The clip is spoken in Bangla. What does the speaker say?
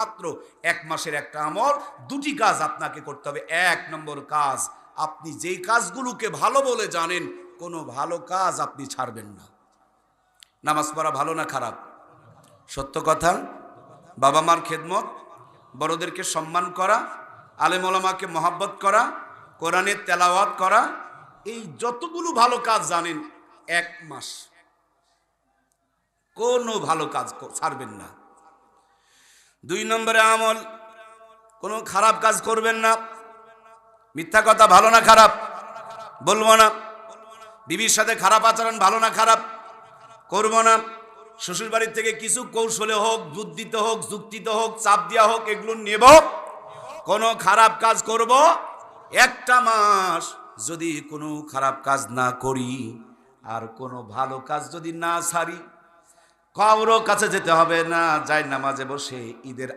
মাত্র 1 মাসের একটা আমল। দুটি কাজ আপনাকে করতে হবে। 1 নম্বর কাজ, আপনি যেই কাজগুলোকে ভালো বলে জানেন, কোনো ভালো কাজ আপনি ছাড়বেন না। নামাজ পড়া ভালো না খারাপ? সত্য কথা। বাবা মার খেদমত, বড়দেরকে সম্মান করা, আলেম ওলামাকে মহাব্বত করা, কোরআনের তেলাওয়াত করা, এই যতগুলো ভালো কাজ জানেন, 1 মাস কোনো ভালো কাজ ছাড়বেন না। 2 নম্বরে আমল, কোনো খারাপ কাজ করবেন না। মিথ্যা কথা ভালো না খারাপ? বলবো না। বিবির সাথে খারাপ আচরণ ভালো না খারাপ? করব না। শ্বশুর বাড়ির থেকে কিছু কৌশলে হোক, বুদ্ধিতে হোক, যুক্তিতে হোক, চাপ দিয়া হোক, এগুলো নেব। কোনো খারাপ কাজ করব 1 মাস, যদি কোনো খারাপ কাজ না করি আর কোনো ভালো কাজ যদি না ছাড়ি, কারো কাছে যেতে হবে না, যায় নামাজে বসে ঈদের